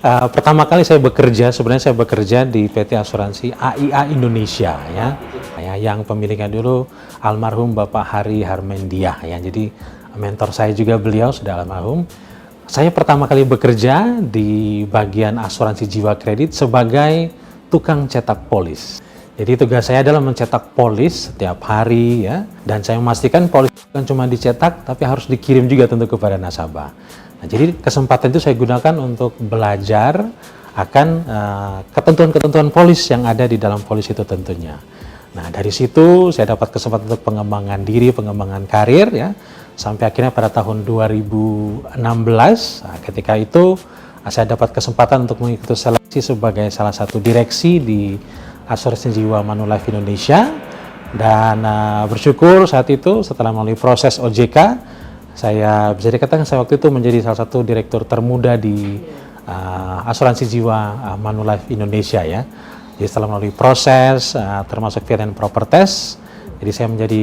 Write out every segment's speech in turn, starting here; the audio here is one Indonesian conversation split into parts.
Pertama kali sebenarnya saya bekerja di PT Asuransi AIA Indonesia ya, yang pemiliknya dulu almarhum Bapak Hari Harmendiah ya. Jadi mentor saya juga beliau sudah almarhum. Saya pertama kali bekerja di bagian asuransi jiwa kredit sebagai tukang cetak polis. Jadi tugas saya adalah mencetak polis setiap hari ya, dan saya memastikan polis bukan cuma dicetak tapi harus dikirim juga tentu kepada nasabah. Nah, jadi kesempatan itu saya gunakan untuk belajar akan ketentuan-ketentuan polis yang ada di dalam polis itu tentunya. Nah, dari situ saya dapat kesempatan untuk pengembangan diri, pengembangan karir ya, sampai akhirnya pada tahun 2016, ketika itu saya dapat kesempatan untuk mengikuti seleksi sebagai salah satu direksi di Asuransi Jiwa Manulife Indonesia, dan bersyukur saat itu setelah melalui proses OJK, saya bisa dikatakan saya waktu itu menjadi salah satu direktur termuda di Asuransi Jiwa Manulife Indonesia ya. Jadi setelah melalui proses termasuk fit and proper test, jadi saya menjadi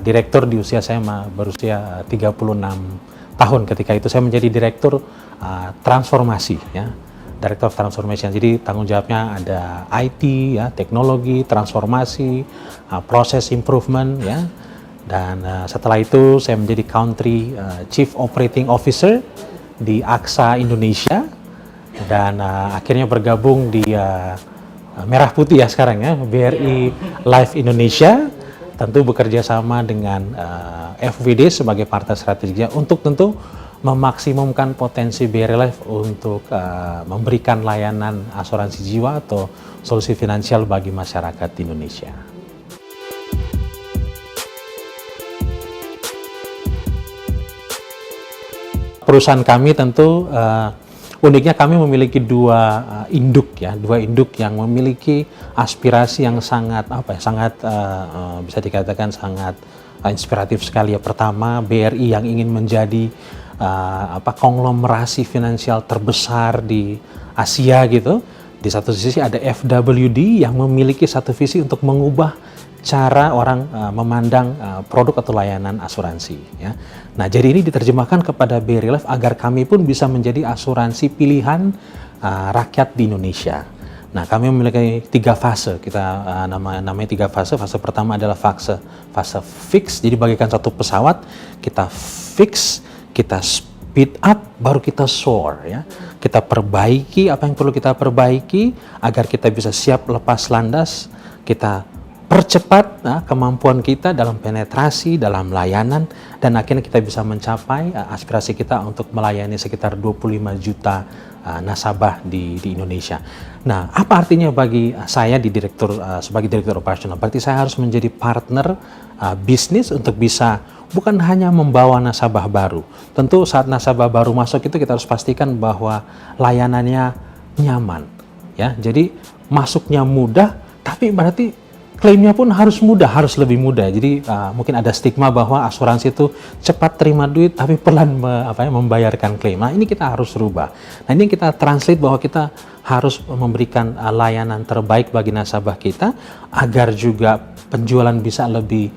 direktur di usia saya berusia 36 tahun. Ketika itu saya menjadi direktur transformasi ya, Director of Transformation. Jadi tanggung jawabnya ada IT ya, teknologi, transformasi, proses improvement ya. Dan setelah itu saya menjadi Country Chief Operating Officer di AXA Indonesia, dan akhirnya bergabung di Merah Putih ya sekarang ya, BRI Life Indonesia, tentu bekerja sama dengan FWD sebagai partner strateginya untuk tentu memaksimumkan potensi BRI Life untuk memberikan layanan asuransi jiwa atau solusi finansial bagi masyarakat Indonesia. Perusahaan kami tentu uniknya kami memiliki dua induk yang memiliki aspirasi yang sangat bisa dikatakan sangat inspiratif sekali ya. Pertama, BRI yang ingin menjadi konglomerasi finansial terbesar di Asia gitu. Di satu sisi ada FWD yang memiliki satu visi untuk mengubah cara orang memandang produk atau layanan asuransi ya. Nah, jadi ini diterjemahkan kepada BRI Life agar kami pun bisa menjadi asuransi pilihan rakyat di Indonesia. Nah, kami memiliki 3 fase, kita namanya 3 fase. Fase pertama adalah fase fix, jadi bagaikan satu pesawat, kita fix, kita speed up, baru kita soar ya. Kita perbaiki apa yang perlu kita perbaiki agar kita bisa siap lepas landas, kita percepat kemampuan kita dalam penetrasi, dalam layanan, dan akhirnya kita bisa mencapai aspirasi kita untuk melayani sekitar 25 juta nasabah di Indonesia. Nah, apa artinya bagi saya sebagai direktur operasional? Berarti saya harus menjadi partner bisnis untuk bisa bukan hanya membawa nasabah baru. Tentu saat nasabah baru masuk itu kita harus pastikan bahwa layanannya nyaman ya. Jadi masuknya mudah, tapi berarti klaimnya pun harus mudah, harus lebih mudah. Jadi mungkin ada stigma bahwa asuransi itu cepat terima duit tapi pelan membayarkan klaim. Nah, ini kita harus rubah. Nah, ini kita translate bahwa kita harus memberikan layanan terbaik bagi nasabah kita agar juga penjualan bisa lebih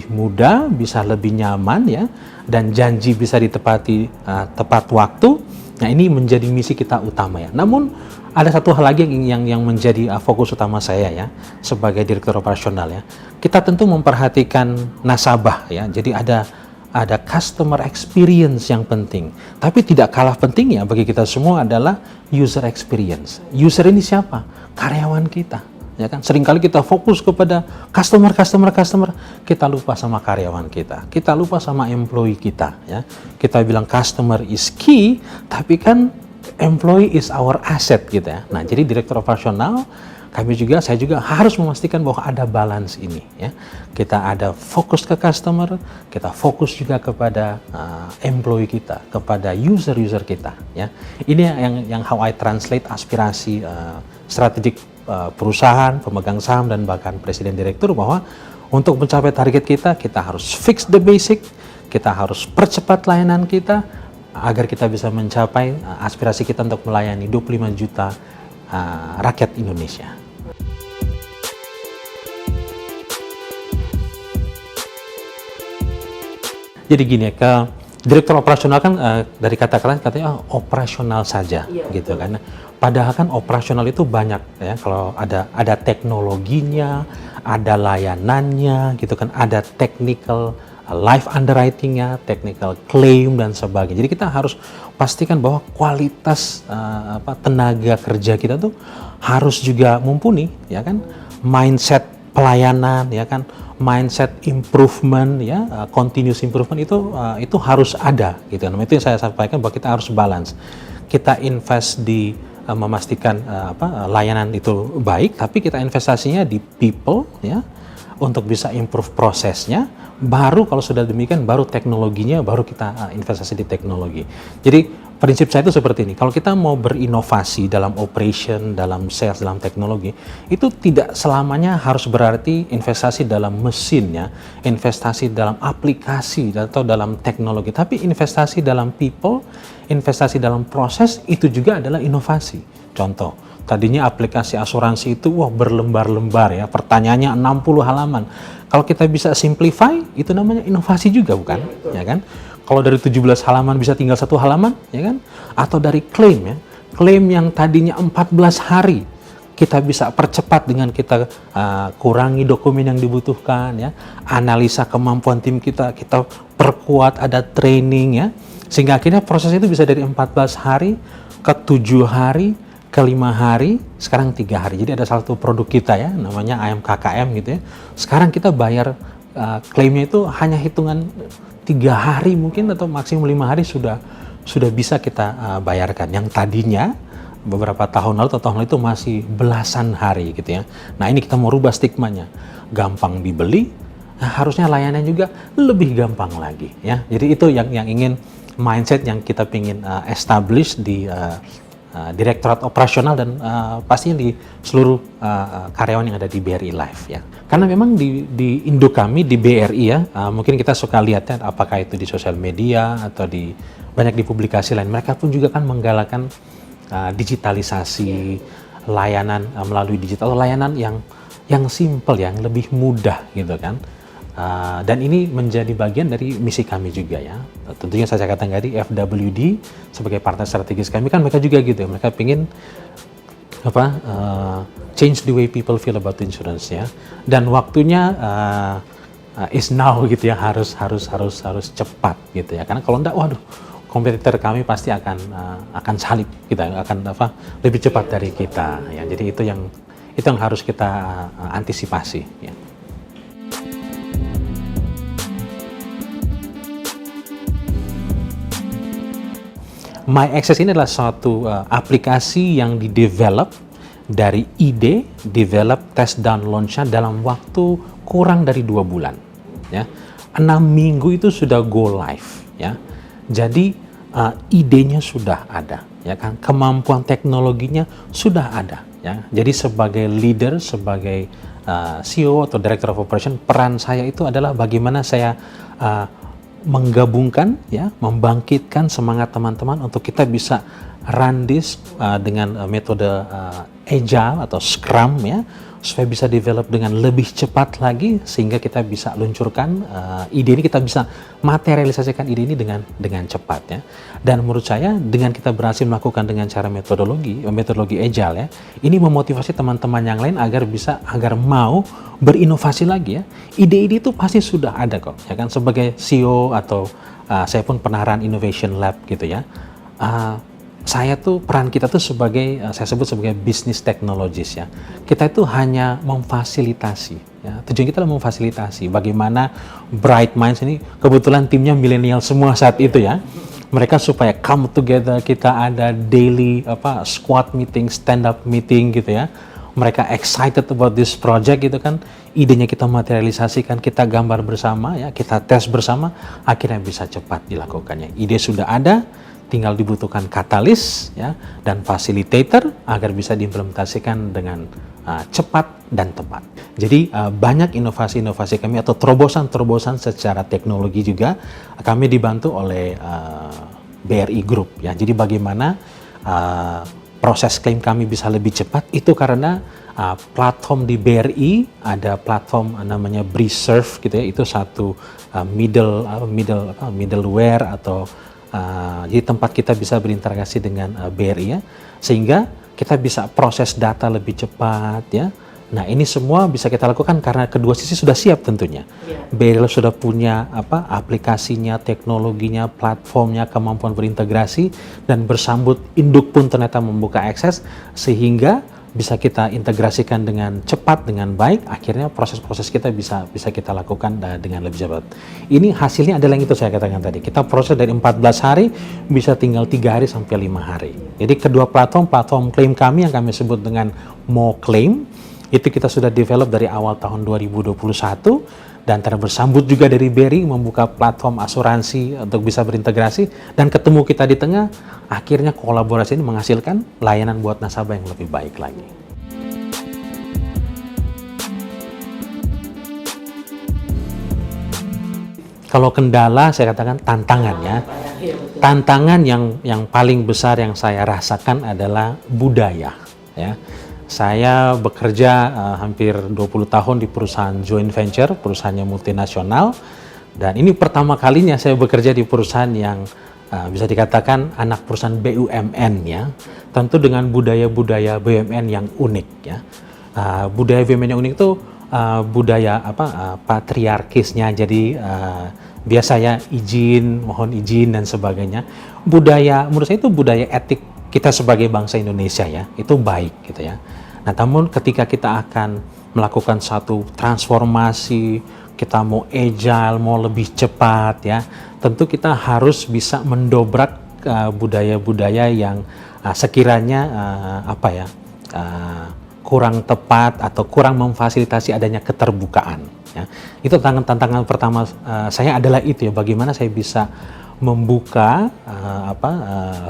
mudah, bisa lebih nyaman ya, dan janji bisa ditepati tepat waktu. Nah, ini menjadi misi kita utama ya. Namun ada satu hal lagi yang menjadi fokus utama saya ya sebagai direktur operasional ya. Kita tentu memperhatikan nasabah ya. Jadi ada customer experience yang penting. Tapi tidak kalah pentingnya bagi kita semua adalah user experience. User ini siapa? Karyawan kita. Ya kan, seringkali kita fokus kepada customer, kita lupa sama karyawan kita lupa sama employee kita ya. Kita bilang customer is key, tapi kan employee is our asset gitu ya. Nah, jadi direktur operasional saya juga harus memastikan bahwa ada balance ini ya. Kita ada fokus ke customer, kita fokus juga kepada employee kita, kepada user kita ya. Ini yang how I translate aspirasi strategik perusahaan, pemegang saham, dan bahkan presiden direktur, bahwa untuk mencapai target kita harus fix the basic, kita harus percepat layanan kita agar kita bisa mencapai aspirasi kita untuk melayani 25 juta rakyat Indonesia. Jadi gini, Direktur operasional kan dari kata-kata katanya operasional saja, gitu kan. Padahal kan operasional itu banyak ya. Kalau ada teknologinya, ada layanannya, gitu kan. Ada technical life underwriting-nya, technical claim dan sebagainya. Jadi kita harus pastikan bahwa kualitas tenaga kerja kita tuh harus juga mumpuni, ya kan. Mindset pelayanan, ya kan, mindset improvement, ya, continuous improvement itu harus ada, gitu kan. Itu yang saya sampaikan bahwa kita harus balance. Kita invest di memastikan layanan itu baik, tapi kita investasinya di people, ya, untuk bisa improve prosesnya. Baru kalau sudah demikian, baru teknologinya, baru kita investasi di teknologi. Jadi prinsip saya itu seperti ini, kalau kita mau berinovasi dalam operation, dalam sales, dalam teknologi, itu tidak selamanya harus berarti investasi dalam mesinnya, investasi dalam aplikasi atau dalam teknologi, tapi investasi dalam people, investasi dalam proses, itu juga adalah inovasi. Contoh, tadinya aplikasi asuransi itu berlembar-lembar ya, pertanyaannya 60 halaman. Kalau kita bisa simplify, itu namanya inovasi juga, bukan? Ya kan? Kalau dari 17 halaman bisa tinggal 1 halaman, ya kan? Atau dari klaim, ya. Klaim yang tadinya 14 hari, kita bisa percepat dengan kita kurangi dokumen yang dibutuhkan, ya. Analisa kemampuan tim kita perkuat, ada training, ya. Sehingga akhirnya proses itu bisa dari 14 hari ke 7 hari, ke 5 hari, sekarang 3 hari. Jadi ada satu produk kita ya, namanya AMKKM gitu ya. Sekarang kita bayar klaimnya itu hanya hitungan 3 hari mungkin atau maksimum 5 hari sudah bisa kita bayarkan. Yang tadinya beberapa tahun lalu atau tahun lalu itu masih belasan hari gitu ya. Nah ini kita mau rubah stigmanya. Gampang dibeli, harusnya layanan juga lebih gampang lagi ya. Jadi itu yang ingin mindset yang kita ingin establish di Direktorat Operasional dan pastinya di seluruh karyawan yang ada di BRI Life ya. Karena memang di induk kami di BRI ya, mungkin kita suka lihatnya apakah itu di sosial media atau banyak di publikasi lain. Mereka pun juga kan menggalakkan digitalisasi layanan melalui digital, layanan yang simple, yang lebih mudah gitu kan. Dan ini menjadi bagian dari misi kami juga ya. Tentunya saya katakan tadi FWD sebagai partner strategis kami kan mereka juga gitu ya. Mereka ingin change the way people feel about insurance ya. Dan waktunya is now gitu ya, harus cepat gitu ya. Karena kalau enggak, waduh, kompetitor kami pasti akan salib kita, akan lebih cepat dari kita ya. Jadi itu yang harus kita antisipasi ya. MyAccess ini adalah suatu aplikasi yang didevelop dari ide, develop, test, dan launch-nya dalam waktu kurang dari 2 bulan. Ya. 6 minggu itu sudah go live. Ya. Jadi idenya sudah ada, ya kan? Kemampuan teknologinya sudah ada. Ya. Jadi sebagai leader, sebagai CEO atau Director of Operation, peran saya itu adalah bagaimana saya menggabungkan ya, membangkitkan semangat teman-teman untuk kita bisa run this dengan metode agile atau scrum ya, supaya bisa develop dengan lebih cepat lagi sehingga kita bisa luncurkan ide ini, kita bisa materialisasikan ide ini dengan cepat ya. Dan menurut saya dengan kita berhasil melakukan dengan cara metodologi agile ya, ini memotivasi teman-teman yang lain agar mau berinovasi lagi ya. Ide-ide itu pasti sudah ada kok ya kan. Sebagai CEO atau saya pun pernah run innovation lab gitu ya. Peran kita tuh sebagai, saya sebut sebagai business technologist ya. Kita itu hanya memfasilitasi ya. Tujuan kita adalah memfasilitasi bagaimana Bright Minds ini, kebetulan timnya milenial semua saat itu ya. Mereka supaya come together, kita ada daily squad meeting, stand up meeting gitu ya. Mereka excited about this project gitu kan. Idenya kita materialisasikan, kita gambar bersama ya, kita tes bersama, akhirnya bisa cepat dilakukannya. Ide sudah ada, tinggal dibutuhkan katalis ya, dan facilitator agar bisa diimplementasikan dengan cepat dan tepat. Jadi banyak inovasi-inovasi kami atau terobosan-terobosan secara teknologi juga kami dibantu oleh BRI Group ya. Jadi bagaimana proses klaim kami bisa lebih cepat itu karena platform di BRI, ada platform namanya Briserve gitu ya, itu satu middleware atau jadi tempat kita bisa berinteraksi dengan BRI ya, sehingga kita bisa proses data lebih cepat ya. Nah ini semua bisa kita lakukan karena kedua sisi sudah siap tentunya. BRI sudah punya aplikasinya, teknologinya, platformnya, kemampuan berintegrasi, dan bersambut induk pun ternyata membuka akses sehingga bisa kita integrasikan dengan cepat, dengan baik, akhirnya proses-proses kita bisa kita lakukan dengan lebih cepat. Ini hasilnya adalah yang itu saya katakan tadi, kita proses dari 14 hari bisa tinggal 3 hari sampai 5 hari. Jadi kedua platform klaim kami yang kami sebut dengan MoClaim, itu kita sudah develop dari awal tahun 2021, dan bersambut juga dari BRI membuka platform asuransi untuk bisa berintegrasi, dan ketemu kita di tengah, akhirnya kolaborasi ini menghasilkan layanan buat nasabah yang lebih baik lagi. Kalau kendala saya katakan tantangannya, tantangan yang paling besar yang saya rasakan adalah budaya ya. Saya bekerja hampir 20 tahun di perusahaan joint venture, perusahaannya multinasional, dan ini pertama kalinya saya bekerja di perusahaan yang bisa dikatakan anak perusahaan BUMN ya, tentu dengan budaya-budaya BUMN yang unik ya. Budaya BUMN yang unik itu budaya patriarkisnya, jadi biasanya mohon izin dan sebagainya. Budaya, menurut saya itu budaya etik kita sebagai bangsa Indonesia ya, itu baik gitu ya. Nah, namun ketika kita akan melakukan satu transformasi, kita mau agile, mau lebih cepat ya, tentu kita harus bisa mendobrak budaya-budaya yang sekiranya kurang tepat atau kurang memfasilitasi adanya keterbukaan ya. Itu tantangan pertama saya adalah itu ya, bagaimana saya bisa membuka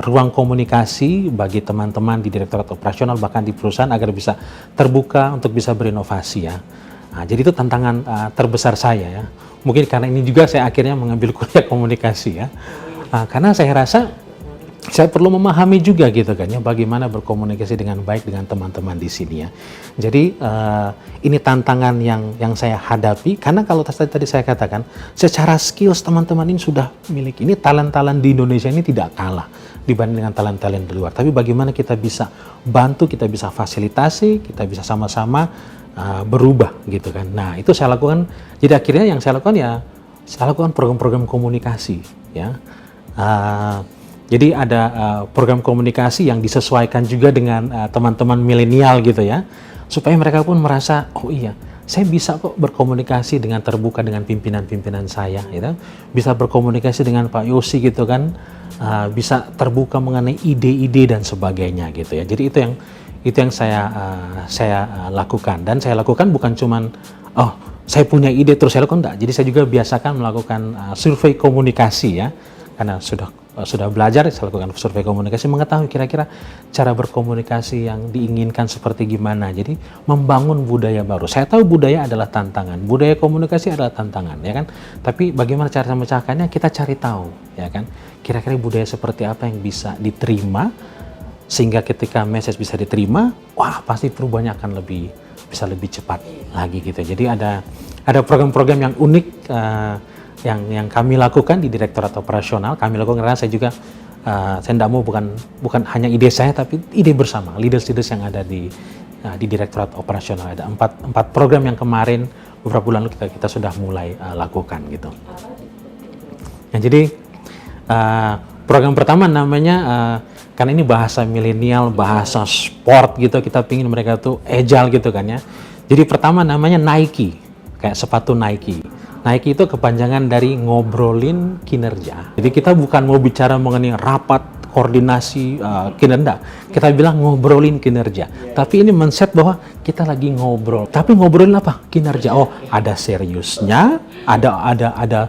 ruang komunikasi bagi teman-teman di Direktorat Operasional bahkan di perusahaan agar bisa terbuka untuk bisa berinovasi ya. Nah, jadi itu tantangan terbesar saya ya. Mungkin karena ini juga saya akhirnya mengambil kuliah komunikasi ya. Karena saya rasa saya perlu memahami juga gitu kan ya, bagaimana berkomunikasi dengan baik dengan teman-teman di sini ya. Jadi ini tantangan yang saya hadapi, karena kalau tadi saya katakan secara skills teman-teman ini sudah miliki, ini talent-talent di Indonesia ini tidak kalah dibanding dengan talent-talent di luar. Tapi bagaimana kita bisa bantu, kita bisa fasilitasi, kita bisa sama-sama berubah gitu kan. Nah itu saya lakukan. Jadi akhirnya yang saya lakukan ya, saya lakukan program-program komunikasi ya. Jadi ada program komunikasi yang disesuaikan juga dengan teman-teman milenial gitu ya, supaya mereka pun merasa, oh iya, saya bisa kok berkomunikasi dengan terbuka dengan pimpinan-pimpinan saya, gitu. Bisa berkomunikasi dengan Pak Yosi gitu kan, bisa terbuka mengenai ide-ide dan sebagainya gitu ya. Jadi itu yang saya lakukan, dan saya lakukan bukan cuman saya punya ide terus saya lakukan, enggak. Jadi saya juga biasakan melakukan survei komunikasi ya, karena sudah belajar, saya lakukan survei komunikasi, mengetahui kira-kira cara berkomunikasi yang diinginkan seperti gimana. Jadi membangun budaya baru. Saya tahu budaya adalah tantangan, budaya komunikasi adalah tantangan, ya kan. Tapi bagaimana cara memecahkannya, kita cari tahu, ya kan. Kira-kira budaya seperti apa yang bisa diterima, sehingga ketika message bisa diterima, wah pasti perubahannya akan bisa lebih cepat lagi gitu. Jadi ada program-program yang unik yang kami lakukan di Direktorat Operasional. Kami lakukan karena saya juga saya tidak mau bukan hanya ide saya, tapi ide bersama leaders yang ada di Direktorat Operasional. Ada empat program yang kemarin beberapa bulan lalu kita sudah mulai lakukan gitu. Nah, jadi program pertama namanya karena ini bahasa milenial, bahasa sport gitu, kita pingin mereka tuh agile gitu kan ya. Jadi pertama namanya Nike, kayak sepatu Nike. Nike itu kepanjangan dari ngobrolin kinerja. Jadi kita bukan mau bicara mengenai rapat, koordinasi, kinerja. Kita bilang ngobrolin kinerja. Tapi ini mindset bahwa kita lagi ngobrol. Tapi ngobrolin apa? Kinerja. Oh, ada seriusnya, ada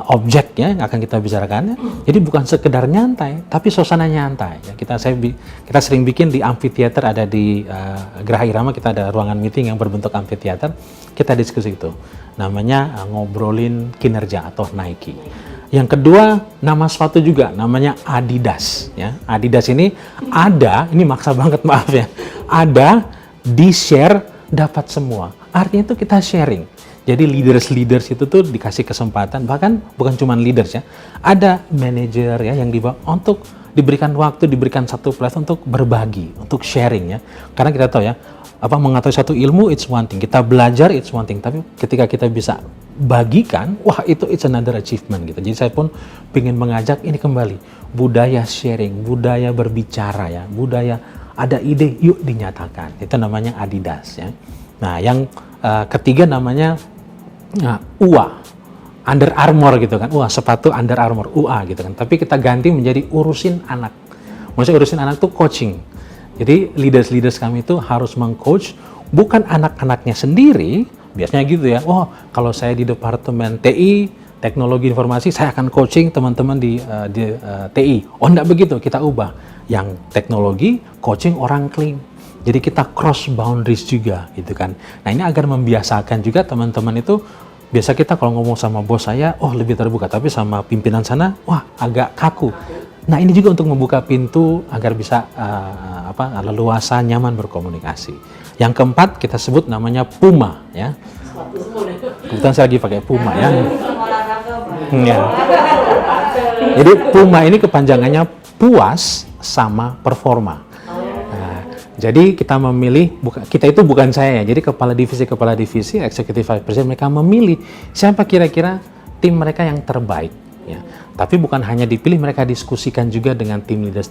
objeknya yang akan kita bicarakan. Jadi bukan sekedar nyantai, tapi suasana nyantai. Ya, kita sering bikin di amphitheater, ada di Geraha Irama, kita ada ruangan meeting yang berbentuk amphitheater. Kita diskusi itu. Namanya ngobrolin kinerja atau Nike. Yang kedua, nama sepatu juga, namanya Adidas. Ya. Adidas ini maksa banget, maaf ya. Ada di-share dapat semua. Artinya itu kita sharing. Jadi leaders itu tuh dikasih kesempatan, bahkan bukan cuma leaders ya, ada manajer ya yang dibawa untuk diberikan waktu, diberikan satu platform untuk berbagi, untuk sharing ya. Karena kita tahu ya, mengetahui satu ilmu it's one thing, kita belajar it's one thing, tapi ketika kita bisa bagikan, wah itu it's another achievement gitu. Jadi saya pun ingin mengajak ini kembali, budaya sharing, budaya berbicara ya, budaya ada ide yuk dinyatakan. Itu namanya Adidas ya. Nah, yang ketiga namanya UA, Under Armour gitu kan. Wah, sepatu Under Armour, UA gitu kan. Tapi kita ganti menjadi urusin anak. Maksudnya urusin anak tuh coaching. Jadi leaders kami itu harus meng-coach bukan anak-anaknya sendiri. Biasanya gitu ya. Oh, kalau saya di departemen TI, teknologi informasi, saya akan coaching teman-teman di TI. Oh, enggak begitu, kita ubah. Yang teknologi, coaching orang klaim. Jadi kita cross boundaries juga gitu kan. Nah, ini agar membiasakan juga teman-teman itu, biasa kita kalau ngomong sama bos saya, oh lebih terbuka, tapi sama pimpinan sana, wah agak kaku. Nah, ini juga untuk membuka pintu agar bisa leluasa, nyaman berkomunikasi. Yang keempat kita sebut namanya PUMA ya. Kebetulan saya lagi pakai PUMA ya. Ya. Jadi PUMA ini kepanjangannya puas sama performa. Jadi kita memilih, kita itu bukan saya ya, jadi kepala divisi, executive vice president, mereka memilih siapa kira-kira tim mereka yang terbaik. Ya. Tapi bukan hanya dipilih, mereka diskusikan juga dengan tim leaders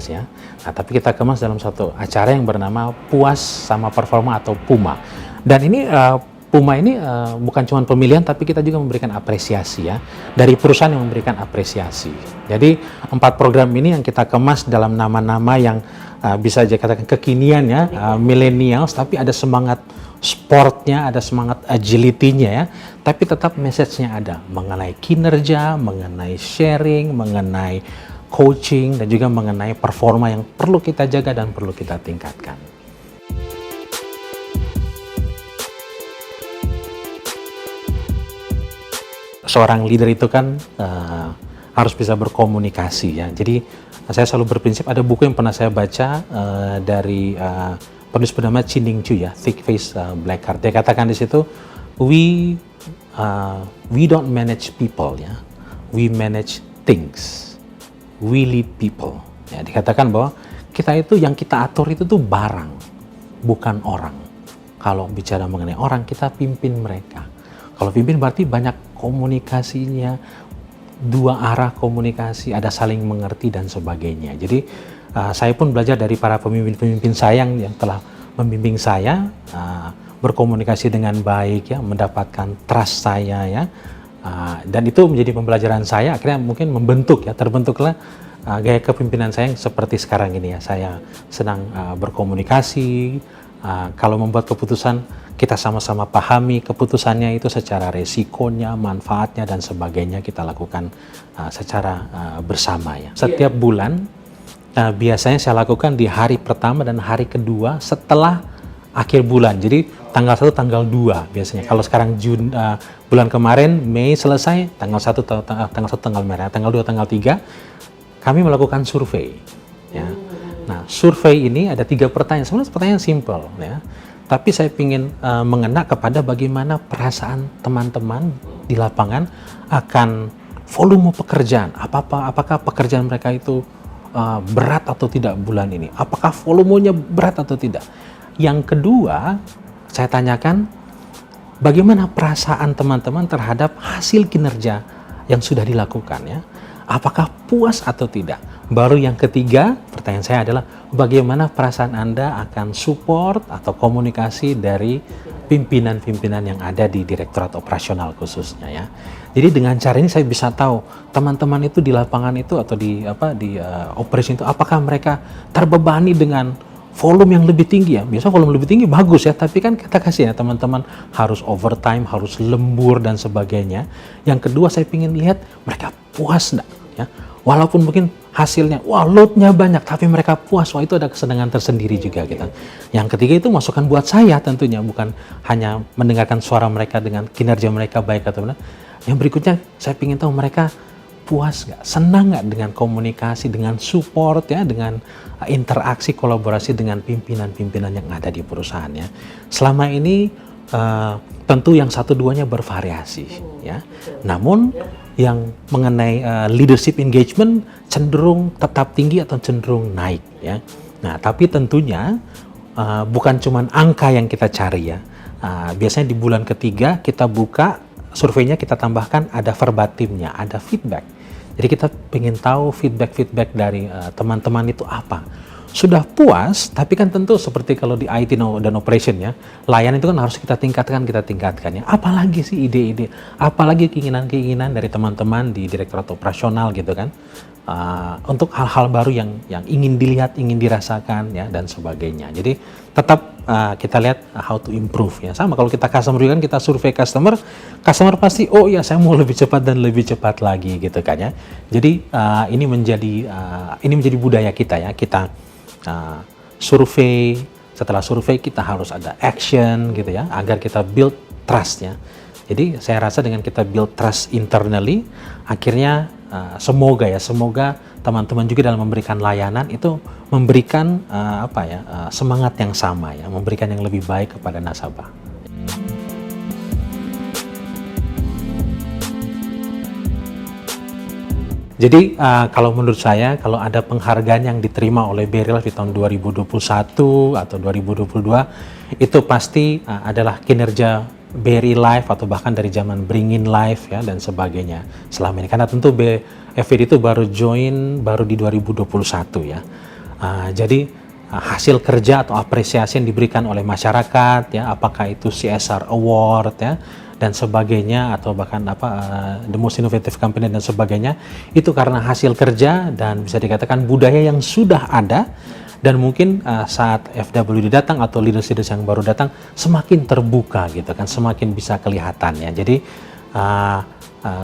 ya. Nah, tapi kita kemas dalam satu acara yang bernama Puas sama Performa atau PUMA. Dan ini PUMA ini bukan cuma pemilihan, tapi kita juga memberikan apresiasi ya, dari perusahaan yang memberikan apresiasi. Jadi 4 program ini yang kita kemas dalam nama-nama yang bisa dikatakan kekinian ya, millennials, tapi ada semangat sportnya, ada semangat agility-nya ya, tapi tetap message-nya ada mengenai kinerja, mengenai sharing, mengenai coaching, dan juga mengenai performa yang perlu kita jaga dan perlu kita tingkatkan. Seorang leader itu kan harus bisa berkomunikasi ya. Jadi saya selalu berprinsip, ada buku yang pernah saya baca dari penulis bernama Ching-Ning Chu ya, Thick Face Black Heart. Dia katakan di situ, we don't manage people ya, we manage things, we lead people. Ya, dikatakan bahwa kita itu yang kita atur itu tuh barang, bukan orang. Kalau bicara mengenai orang, kita pimpin mereka. Kalau pimpin berarti banyak komunikasinya, dua arah komunikasi, ada saling mengerti dan sebagainya. Jadi saya pun belajar dari para pemimpin-pemimpin saya yang telah membimbing saya berkomunikasi dengan baik ya, mendapatkan trust saya ya, dan itu menjadi pembelajaran saya. Akhirnya mungkin terbentuklah gaya kepemimpinan saya yang seperti sekarang ini ya. Saya senang berkomunikasi. Kalau membuat keputusan, kita sama-sama pahami keputusannya itu secara resikonya, manfaatnya, dan sebagainya kita lakukan secara bersama ya. Setiap bulan biasanya saya lakukan di hari pertama dan hari kedua setelah akhir bulan. Jadi tanggal 1, tanggal 2 biasanya. Kalau sekarang bulan kemarin Mei selesai, tanggal 1 tanggal merah, tanggal 2 tanggal 3 kami melakukan survei ya. Nah, survei ini ada 3 pertanyaan, sebenarnya pertanyaan simple ya. Tapi saya ingin mengena kepada bagaimana perasaan teman-teman di lapangan akan volume pekerjaan. Apakah pekerjaan mereka itu berat atau tidak bulan ini? Apakah volumenya berat atau tidak? Yang kedua, saya tanyakan bagaimana perasaan teman-teman terhadap hasil kinerja yang sudah dilakukan ya. Apakah puas atau tidak? Baru yang ketiga, pertanyaan saya adalah bagaimana perasaan Anda akan support atau komunikasi dari pimpinan-pimpinan yang ada di Direktorat Operasional khususnya ya. Jadi dengan cara ini saya bisa tahu teman-teman itu di lapangan itu atau di operation itu apakah mereka terbebani dengan volume yang lebih tinggi ya. Biasa volume lebih tinggi bagus ya, tapi kan kita kasih ya teman-teman harus overtime, harus lembur dan sebagainya. Yang kedua saya ingin lihat mereka puas enggak ya. Walaupun mungkin hasilnya, wah loadnya banyak, tapi mereka puas, wah itu ada kesenangan tersendiri juga gitu. Yang ketiga itu masukan buat saya tentunya, bukan hanya mendengarkan suara mereka dengan kinerja mereka baik atau benar. Yang berikutnya saya ingin tahu mereka puas nggak, senang nggak dengan komunikasi, dengan support ya, dengan interaksi kolaborasi dengan pimpinan-pimpinan yang ada di perusahaannya. Selama ini tentu yang satu duanya bervariasi ya. Namun yang mengenai leadership engagement cenderung tetap tinggi atau cenderung naik ya. Nah, tapi tentunya bukan cuma angka yang kita cari ya. Biasanya di bulan ketiga kita buka surveinya, kita tambahkan ada verbatimnya, ada feedback. Jadi kita ingin tahu feedback dari teman-teman itu apa. Sudah puas, tapi kan tentu seperti kalau di IT dan operation ya, layanan itu kan harus kita tingkatkan ya. Apalagi sih ide-ide, apalagi keinginan-keinginan dari teman-teman di direktorat operasional gitu kan, untuk hal-hal baru yang ingin dilihat, ingin dirasakan ya, dan sebagainya. Jadi tetap kita lihat how to improve ya. Sama kalau kita customer juga kan, kita survei customer pasti oh ya saya mau lebih cepat dan lebih cepat lagi gitu kan ya. Jadi ini menjadi budaya kita ya. Kita survei, setelah survei kita harus ada action gitu ya, agar kita build trust ya. Jadi saya rasa dengan kita build trust internally, akhirnya semoga teman-teman juga dalam memberikan layanan itu memberikan semangat yang sama ya, memberikan yang lebih baik kepada nasabah. Jadi kalau menurut saya, kalau ada penghargaan yang diterima oleh BRI Life di tahun 2021 atau 2022, itu pasti adalah kinerja BRI Life atau bahkan dari zaman Bringin Life ya dan sebagainya selama ini. Karena tentu BFD itu baru di 2021 ya. Jadi hasil kerja atau apresiasi yang diberikan oleh masyarakat ya, apakah itu CSR Award ya dan sebagainya, atau bahkan the most innovative company dan sebagainya, itu karena hasil kerja dan bisa dikatakan budaya yang sudah ada, dan mungkin saat FWD datang atau leaders yang baru datang semakin terbuka gitu kan, semakin bisa kelihatan ya. Jadi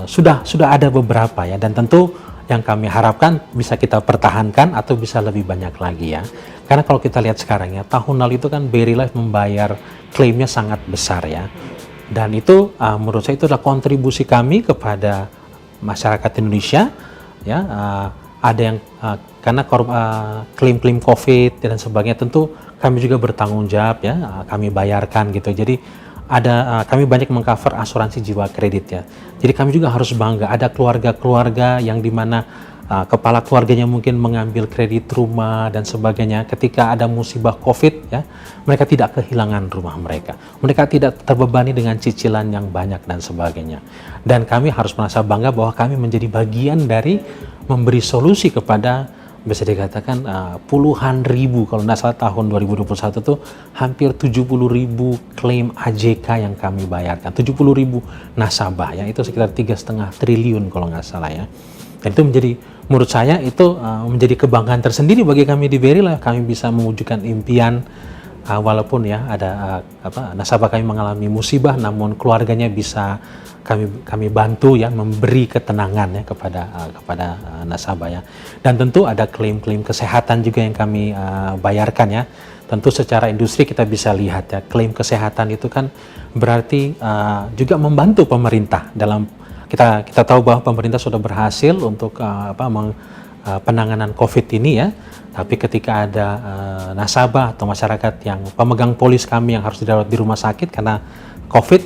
sudah ada beberapa ya, dan tentu yang kami harapkan bisa kita pertahankan atau bisa lebih banyak lagi ya. Karena kalau kita lihat sekarang ya, tahun lalu itu kan BRI Life membayar klaimnya sangat besar ya. Dan itu menurut saya itu adalah kontribusi kami kepada masyarakat Indonesia ya. Ada yang karena klaim-klaim COVID dan sebagainya, tentu kami juga bertanggung jawab ya, kami bayarkan gitu. Jadi kami banyak mengcover asuransi jiwa kredit ya. Jadi kami juga harus bangga, ada keluarga-keluarga yang dimana kepala keluarganya mungkin mengambil kredit rumah dan sebagainya. Ketika ada musibah COVID ya, mereka tidak kehilangan rumah mereka. Mereka tidak terbebani dengan cicilan yang banyak dan sebagainya. Dan kami harus merasa bangga bahwa kami menjadi bagian dari memberi solusi kepada, bisa dikatakan puluhan ribu, kalau tidak salah tahun 2021 itu hampir 70.000 klaim AJK yang kami bayarkan, 70.000 nasabah ya, itu sekitar 3,5 triliun kalau nggak salah ya. Dan itu menurut saya itu menjadi kebanggaan tersendiri bagi kami di BRI lah. Kami bisa mewujudkan impian walaupun ya ada nasabah kami mengalami musibah, namun keluarganya bisa kami bantu ya, memberi ketenangan ya kepada nasabah ya. Dan tentu ada klaim-klaim kesehatan juga yang kami bayarkan ya. Tentu secara industri kita bisa lihat ya, klaim kesehatan itu kan berarti juga membantu pemerintah dalam kita tahu bahwa pemerintah sudah berhasil untuk penanganan COVID ini ya. Tapi ketika ada nasabah atau masyarakat yang pemegang polis kami yang harus dirawat di rumah sakit karena COVID,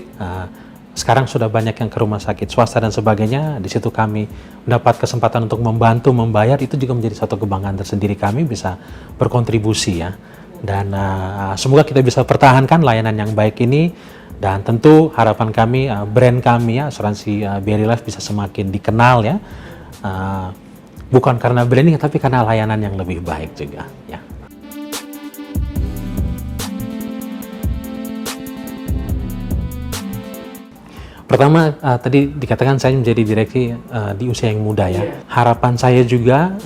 sekarang sudah banyak yang ke rumah sakit swasta dan sebagainya. Di situ kami mendapat kesempatan untuk membantu membayar, itu juga menjadi satu kebanggaan tersendiri, kami bisa berkontribusi ya. Dan semoga kita bisa pertahankan layanan yang baik ini. Dan tentu harapan kami, brand kami ya, asuransi BRI Life bisa semakin dikenal ya. Bukan karena branding, tapi karena layanan yang lebih baik juga ya. Pertama, tadi dikatakan saya menjadi direksi di usia yang muda ya. Harapan saya juga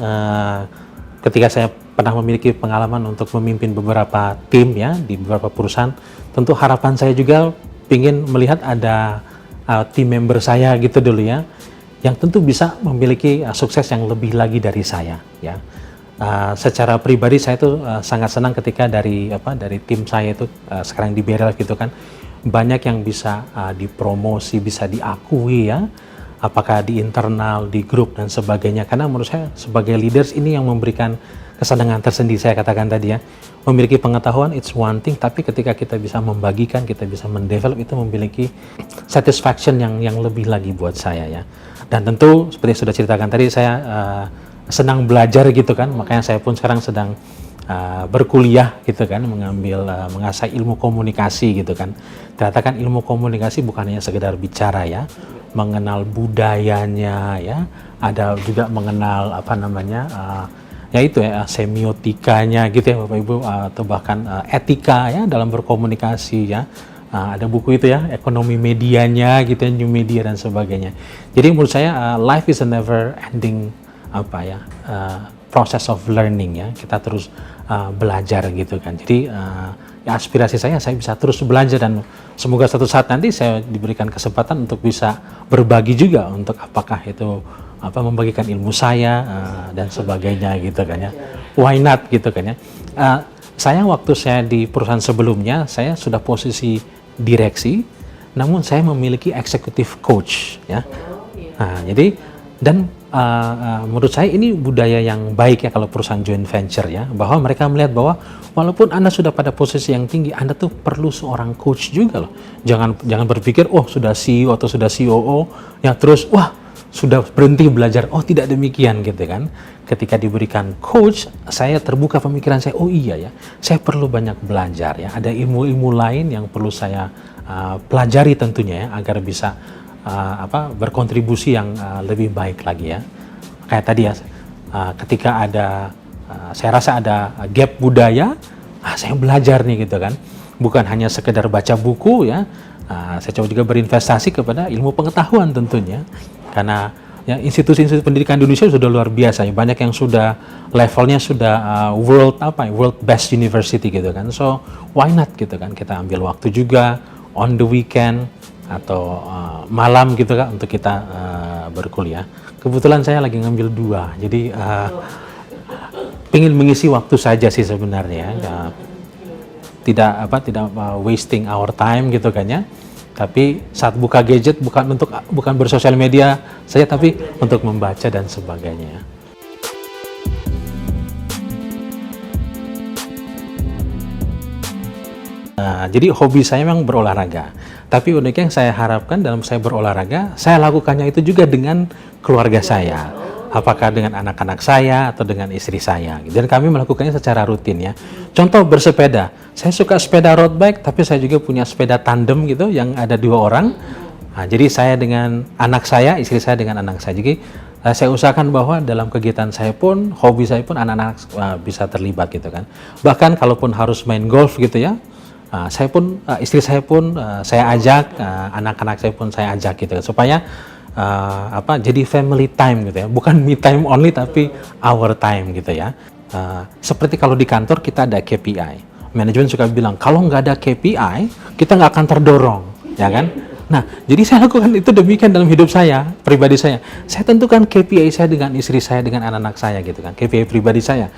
ketika saya pernah memiliki pengalaman untuk memimpin beberapa tim ya di beberapa perusahaan, tentu harapan saya juga ingin melihat ada tim member saya gitu dulu ya, yang tentu bisa memiliki sukses yang lebih lagi dari saya ya. Secara pribadi saya tuh sangat senang ketika dari tim saya itu sekarang di BRI Life gitu kan, banyak yang bisa dipromosi, bisa diakui ya, apakah di internal, di grup dan sebagainya. Karena menurut saya sebagai leaders ini yang memberikan kesenangan tersendiri, saya katakan tadi ya, memiliki pengetahuan it's one thing, tapi ketika kita bisa membagikan, kita bisa mendevelop, itu memiliki satisfaction yang lebih lagi buat saya ya. Dan tentu seperti yang sudah ceritakan tadi, saya senang belajar gitu kan, makanya saya pun sekarang sedang berkuliah gitu kan, mengasah ilmu komunikasi gitu kan. Ternyata kan ilmu komunikasi bukan hanya sekedar bicara ya, mengenal budayanya ya, ada juga mengenal apa namanya ya itu ya, semiotikanya gitu ya Bapak Ibu, atau bahkan etika ya dalam berkomunikasi ya. Ada buku itu ya, ekonomi medianya gitu ya, new media dan sebagainya. Jadi menurut saya life is a never ending apa ya, process of learning ya. Kita terus belajar gitu kan. Jadi ya aspirasi saya bisa terus belajar, dan semoga suatu saat nanti saya diberikan kesempatan untuk bisa berbagi juga, untuk apakah itu membagikan ilmu saya dan sebagainya gitu kan ya. Why not gitu kan ya. Saya waktu saya di perusahaan sebelumnya, saya sudah posisi direksi, namun saya memiliki executive coach ya. Jadi dan menurut saya ini budaya yang baik ya kalau perusahaan joint venture ya, bahwa mereka melihat bahwa walaupun Anda sudah pada posisi yang tinggi, Anda tuh perlu seorang coach juga loh. Jangan berpikir sudah CEO atau sudah COO ya terus sudah berhenti belajar. Tidak demikian gitu kan. Ketika diberikan coach, saya terbuka pemikiran saya, iya ya, saya perlu banyak belajar ya. Ada ilmu-ilmu lain yang perlu saya pelajari tentunya ya, agar bisa berkontribusi yang lebih baik lagi ya. Kayak tadi ya, ketika ada saya rasa ada gap budaya, saya belajar nih gitu kan. Bukan hanya sekedar baca buku ya, saya coba juga berinvestasi kepada ilmu pengetahuan tentunya. Karena ya, institusi-institusi pendidikan di Indonesia sudah luar biasa ya, banyak yang sudah levelnya sudah world best university gitu kan. So why not gitu kan, kita ambil waktu juga on the weekend atau malam gitu kan untuk kita berkuliah. Kebetulan saya lagi ngambil 2, jadi ingin mengisi waktu saja sih sebenarnya, tidak wasting our time gitu kan ya. Tapi saat buka gadget bukan bersosial media saja, tapi untuk membaca dan sebagainya. Jadi hobi saya memang berolahraga. Tapi uniknya yang saya harapkan dalam saya berolahraga, saya lakukannya itu juga dengan keluarga saya. Apakah dengan anak-anak saya atau dengan istri saya. Dan kami melakukannya secara rutin ya. Contoh bersepeda. Saya suka sepeda road bike, tapi saya juga punya sepeda tandem gitu yang ada 2 orang. Jadi saya dengan anak saya, istri saya dengan anak saya. Jadi saya usahakan bahwa dalam kegiatan saya pun, hobi saya pun anak-anak bisa terlibat gitu kan. Bahkan kalaupun harus main golf gitu ya, saya pun, istri saya pun saya ajak, anak-anak saya pun saya ajak gitu, supaya jadi family time gitu ya, bukan me time only tapi our time gitu ya. Seperti kalau di kantor kita ada KPI, manajemen suka bilang kalau nggak ada KPI kita nggak akan terdorong, ya kan? Nah, jadi saya lakukan itu demikian dalam hidup saya, pribadi saya. Saya tentukan KPI saya dengan istri saya, dengan anak-anak saya gitu kan. KPI pribadi saya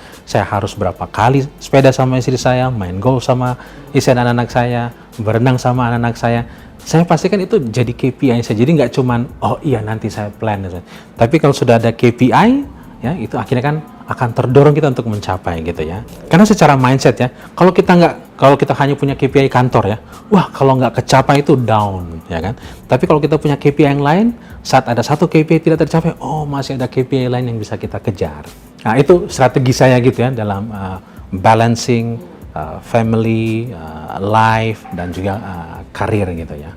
harus berapa kali sepeda sama istri saya, main golf sama istri dan anak-anak saya, berenang sama anak-anak saya. Saya pastikan itu jadi KPI saya. Jadi nggak cuman nanti saya plan gitu. Tapi kalau sudah ada KPI ya, itu akhirnya kan akan terdorong kita untuk mencapai gitu ya. Karena secara mindset ya, kalau kita hanya punya KPI kantor ya, kalau nggak kecapai itu down ya kan. Tapi kalau kita punya KPI yang lain, saat ada satu KPI tidak tercapai, masih ada KPI lain yang bisa kita kejar. Nah, itu strategi saya gitu ya dalam balancing family, life dan juga karir gitu ya.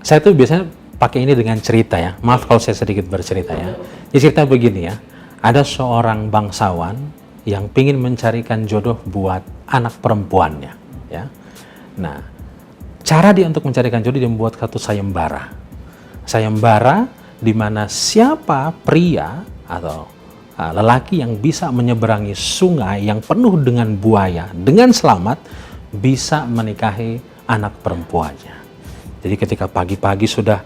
Saya tuh biasanya pakai ini dengan cerita ya. Maaf kalau saya sedikit bercerita ya. Jadi cerita begini ya. Ada seorang bangsawan yang ingin mencarikan jodoh buat anak perempuannya ya. Nah, cara dia untuk mencarikan jodoh, dia membuat satu sayembara. Sayembara di mana siapa pria atau lelaki yang bisa menyeberangi sungai yang penuh dengan buaya dengan selamat bisa menikahi anak perempuannya. Jadi ketika pagi-pagi sudah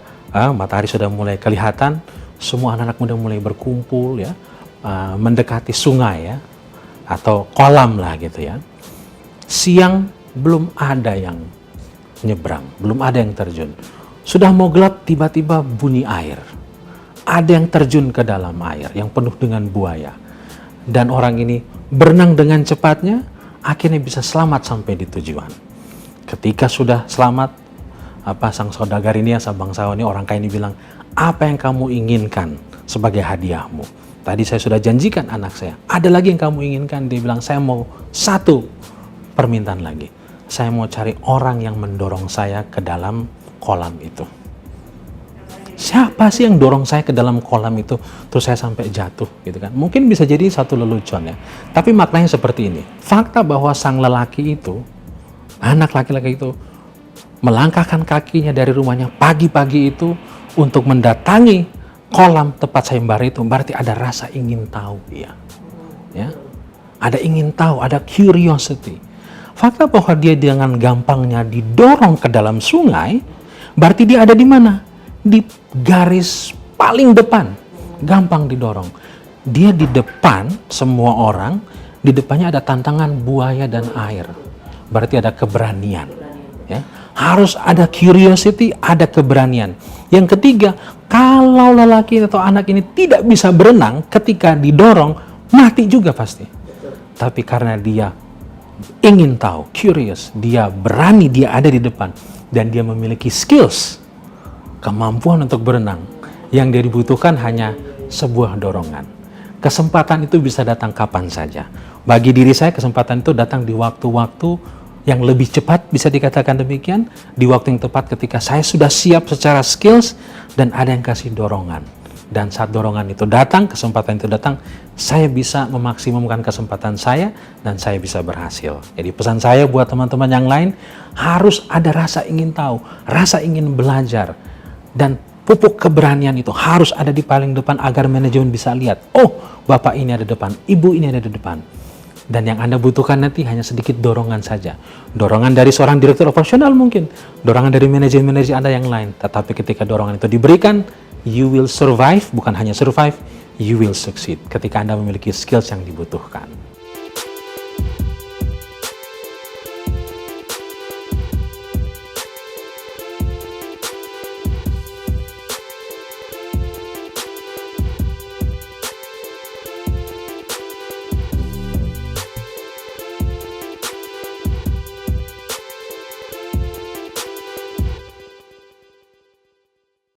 matahari sudah mulai kelihatan, semua anak-anak muda mulai berkumpul ya, mendekati sungai ya, atau kolam lah gitu ya. Siang belum ada yang nyebrang, belum ada yang terjun. Sudah mau gelap, tiba-tiba bunyi air. Ada yang terjun ke dalam air yang penuh dengan buaya. Dan orang ini berenang dengan cepatnya, akhirnya bisa selamat sampai di tujuan. Ketika sudah selamat, sang saudagar ini, sang bangsawan ini, orang kaya ini bilang, apa yang kamu inginkan sebagai hadiahmu? Tadi saya sudah janjikan anak saya. Ada lagi yang kamu inginkan? Dia bilang, saya mau satu permintaan lagi. Saya mau cari orang yang mendorong saya ke dalam kolam itu. Siapa sih yang dorong saya ke dalam kolam itu terus saya sampai jatuh gitu kan? Mungkin bisa jadi satu lelucon ya. Tapi maknanya seperti ini. Fakta bahwa sang lelaki itu, anak laki-laki itu melangkahkan kakinya dari rumahnya pagi-pagi itu untuk mendatangi kolam tempat sayembara itu, berarti ada rasa ingin tahu dia. Ya. Ada ingin tahu, ada curiosity. Fakta bahwa dia dengan gampangnya didorong ke dalam sungai, berarti dia ada di mana? Di garis paling depan, gampang didorong. Dia di depan semua orang, di depannya ada tantangan buaya dan air. Berarti ada keberanian. Ya. Harus ada curiosity, ada keberanian. Yang ketiga, kalau lelaki atau anak ini tidak bisa berenang ketika didorong, mati juga pasti. Tapi karena dia ingin tahu, curious, dia berani, dia ada di depan, dan dia memiliki skills, kemampuan untuk berenang, yang dia dibutuhkan hanya sebuah dorongan. Kesempatan itu bisa datang kapan saja. Bagi diri saya, kesempatan itu datang di waktu-waktu yang lebih cepat, bisa dikatakan demikian, di waktu yang tepat ketika saya sudah siap secara skills dan ada yang kasih dorongan. Dan saat dorongan itu datang, kesempatan itu datang, saya bisa memaksimumkan kesempatan saya dan saya bisa berhasil. Jadi pesan saya buat teman-teman yang lain, harus ada rasa ingin tahu, rasa ingin belajar, dan pupuk keberanian itu harus ada di paling depan agar manajemen bisa lihat, oh bapak ini ada depan, ibu ini ada di depan. Dan yang Anda butuhkan nanti hanya sedikit dorongan saja. Dorongan dari seorang direktur operasional mungkin, dorongan dari manajer-manajer Anda yang lain. Tetapi ketika dorongan itu diberikan, you will survive, bukan hanya survive, you will succeed ketika Anda memiliki skills yang dibutuhkan.